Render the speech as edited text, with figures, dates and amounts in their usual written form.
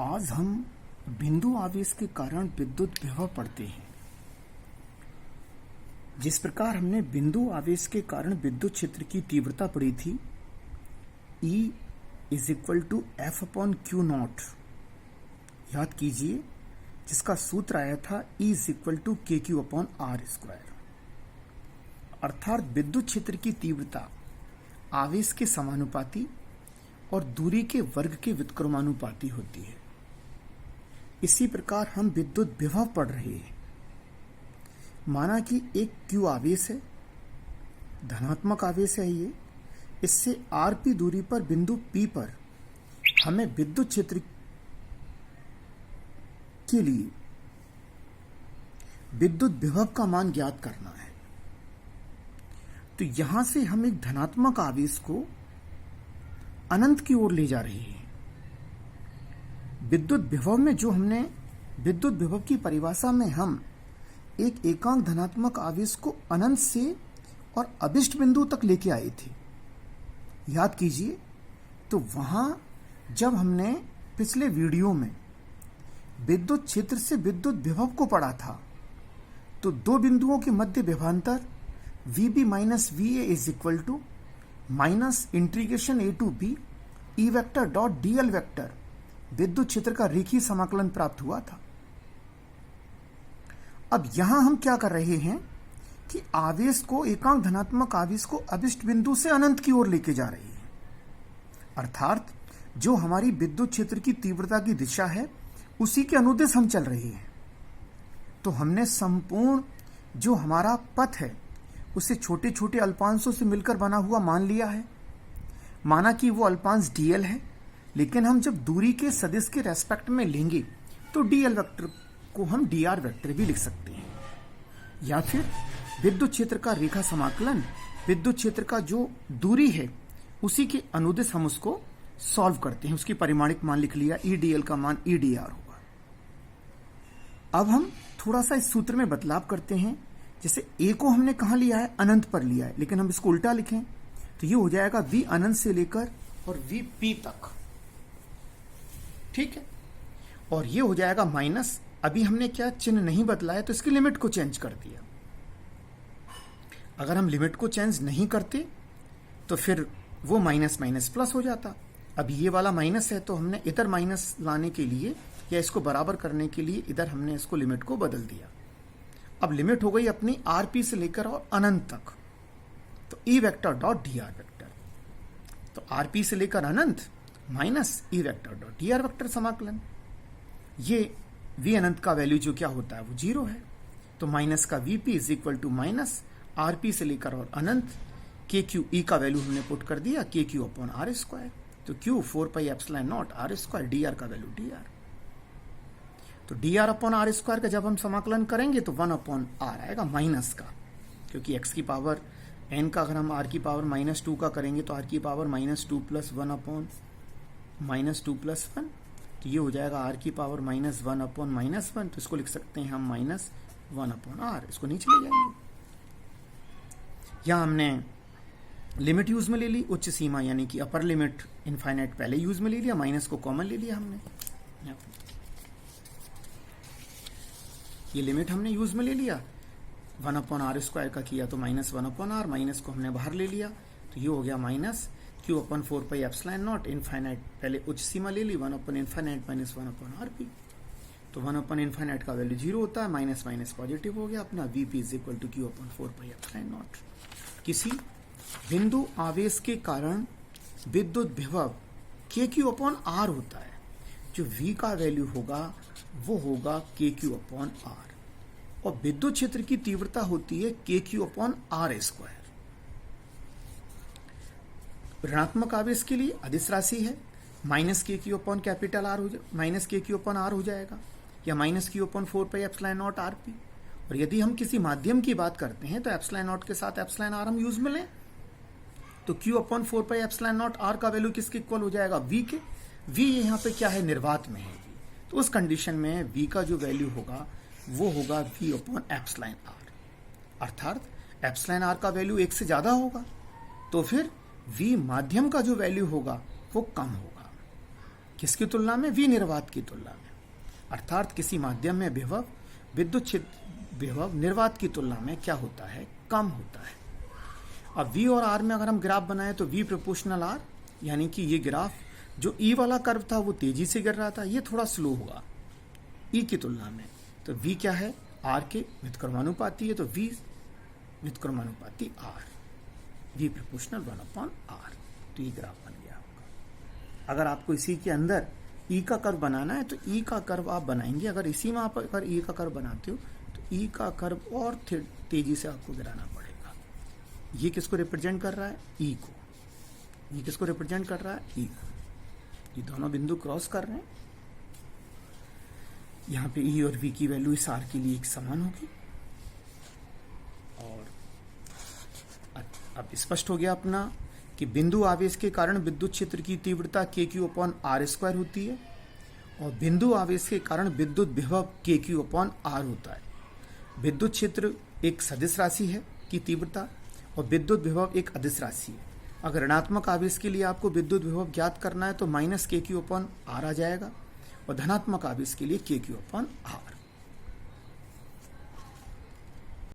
आज हम बिंदु आवेश के कारण विद्युत विभव पढ़ते हैं। जिस प्रकार हमने बिंदु आवेश के कारण विद्युत क्षेत्र की तीव्रता पढ़ी थी, E is equal to F upon Q nought, याद कीजिए, जिसका सूत्र आया था E is equal to K Q upon R square. अर्थात विद्युत क्षेत्र की तीव्रता आवेश के समानुपाती और दूरी के वर्ग के व्युत्क्रमानुपाती होती है। इसी प्रकार हम विद्युत विभव पढ़ रहे हैं। माना कि एक Q आवेश है, धनात्मक आवेश है ये। इससे Rp दूरी पर बिंदु P पर हमें विद्युत क्षेत्र के लिए विद्युत विभव का मान ज्ञात करना है। तो यहां से हम एक धनात्मक आवेश को अनंत की ओर ले जा रहे हैं। विद्युत विभव में जो हमने विद्युत विभव की परिभाषा में हम एक एकांक धनात्मक आवेश को अनंत से और अभिष्ट बिंदु तक लेके आए थे, याद कीजिए। तो वहां जब हमने पिछले वीडियो में विद्युत क्षेत्र से विद्युत विभव को पढ़ा था, तो दो बिंदुओं के मध्य विभवांतर VB minus VA is equal to minus integration A to B E vector dot DL vector विद्युत क्षेत्र का रेखीय समाकलन प्राप्त हुआ था। अब यहां हम क्या कर रहे हैं कि आवेश को, एकांक धनात्मक आवेश को अभिष्ट बिंदु से अनंत की ओर लेके जा रहे हैं। अर्थात जो हमारी विद्युत क्षेत्र की तीव्रता की दिशा है, उसी के अनुदिश हम चल रहे हैं। तो हमने संपूर्ण जो हमारा पथ है उसे छोटे छोटे अल्पांशों से मिलकर बना हुआ मान लिया है। माना कि वो अल्पांश dl है, लेकिन हम जब दूरी के सदिश के रेस्पेक्ट में लेंगे तो dl वेक्टर को हम dr वेक्टर भी लिख सकते हैं। या फिर विद्युत क्षेत्र का रेखा समाकलन, विद्युत क्षेत्र का जो दूरी है उसी के अनुदिश हम उसको सॉल्व करते हैं। उसकी परिमाणिक मान लिख लिया, E dl का मान E dr होगा। अब हम थोड़ा सा इस सूत्र में बदलाव करते हैं। जैसे A को हमने कहां लिया है, अनंत पर लिया है, लेकिन हम इसको उल्टा लिखें तो ये हो जाएगा V अनंत से लेकर और VP तक, ठीक है। और ये हो जाएगा माइनस, अभी हमने क्या चिन्ह नहीं बदला है तो इसकी लिमिट को चेंज कर दिया। अगर हम लिमिट को चेंज नहीं करते तो फिर वो माइनस माइनस प्लस हो जाता। अब ये वाला माइनस है तो हमने इधर माइनस लाने के लिए या इसको बराबर करने के लिए इधर हमने इसको लिमिट को बदल दिया। अब लिमिट हो गई अपनी Rp से लेकर और अनंत तक, तो E vector dot dr vector. तो Rp से लेकर अनंत minus E vector dot dr vector समाकलन। ये V अनंत का वैल्यू जो क्या होता है वो 0 है। तो माइनस का Vp is equal to minus Rp से लेकर और अनंत के क्यू E का वैल्यू हमने पुट कर दिया K Q upon R square. तो Q 4 pi epsilon nought R square, dr का वैल्यू dr। तो dr अपॉन आर स्क्वायर का जब हम समाकलन करेंगे तो 1 अपॉन आर आएगा माइनस का, क्योंकि x की पावर n का अगर हम r की पावर -2 का करेंगे तो r की पावर -2 प्लस 1 अपॉन -2 प्लस 1, तो ये हो जाएगा r की पावर -1 अपॉन -1। तो इसको लिख सकते हैं हम -1 अपॉन r। इसको नीचे ले जाएंगे। यहां हमने लिमिट यूज में ले ली, उच्च सीमा यानी कि अपर लिमिट इनफाइनाइट पहले यूज में ले लिया, माइनस को कॉमन ले लिया हमने। ये लिमिट हमने यूज में ले लिया, 1 अपॉन आर स्क्वायर का किया तो -1 अपॉन आर, माइनस को हमने बाहर ले लिया तो ये हो गया minus Q upon 4 pi epsilon not infinite, पहले उच्च सीमा ले ली, 1 upon infinite minus 1 upon Rp। तो 1 अपॉन इनफाइनाइट का वैल्यू 0 होता है, माइनस माइनस पॉजिटिव हो गया अपना, Vp is equal to Q upon 4 pi epsilon nought. किसी बिंदु आवेश के कारण विद्युत विभव KQ अपॉन R होता है। जो V का वैल्यू होगा वो होगा KQ अपॉन R, और विद्युत क्षेत्र की तीव्रता होती है KQ अपॉन R स्क्वायर। ऋणात्मक आवेश के लिए अदिश राशि है, minus KQ upon capital R minus KQ upon R हो जाएगा, या minus Q upon 4 pi epsilon not Rp। और यदि हम किसी माध्यम की बात करते हैं तो एप्सिलॉन नॉट के साथ एप्सिलॉन R हम यूज में लें तो Q upon 4 pi epsilon not R का वैल्यू किसके इक्वल हो जाएगा, V के। V यहाँ पे क्या है, निर्वात में है। तो उस कंडीशन में V का जो वैल्यू होगा वो होगा V अपॉन एप्सिलॉन R। अर्थात एप्सिलॉन R का वैल्यू 1 से ज्यादा होगा तो फिर V माध्यम का जो वैल्यू होगा वो कम होगा। किसकी तुलना में? V निर्वात की तुलना में। अर्थात किसी माध्यम में विभव, विद्युत क्षेत्र विभव निर्वात की तुलना में क्या होता है? कम होता है। अब V और R में अगर हम ग्राफ बनाएं तो V प्रोपोर्शनल R, यानी कि ये ग्राफ जो E वाला कर्व था वो तेजी से गिर रहा था, ये थोड़ा स्लो होगा E की तुलना में। तो V क्या है? R के व्युत्क्रमानुपाती है, तो V व्युत्क्रमानुपाती R, V proportional 1/R। तो ये ग्राफ बन गया होगा। अगर आपको इसी के अंदर E का कर्व बनाना है तो E का कर्व आप बनाएंगे। अगर इसी में आप अगर E का कर्व बनाते हो तो E का कर्व और तेजी से आपको गिराना पड़ेगा। ये किसको रिप्रेजेंट कर रहा है? E को। ये किसको रिप्रेजेंट कर रहा है? E को। ये दोनों बिंदु क्रॉस कर रहे हैं। यहाँ पे E और V की वैल्यू इस R के लिए एक समान होगी। और अब स्पष्ट हो गया अपना कि बिंदु आवेश के कारण विद्युत क्षेत्र की तीव्रता KQ/R² होती है और बिंदु आवेश के कारण विद्युत विभव KQ/R होता है। विद्युत क्षेत्र एक सदिश राशि है की तीव्रता और विद्युत विभव एक अदिश राशि है। अगर ऋणात्मक आवेश के लिए आपको विद्युत विभव ज्ञात करना है तो -KQ/R आ जाएगा और धनात्मक आवेश के लिए KQ/R।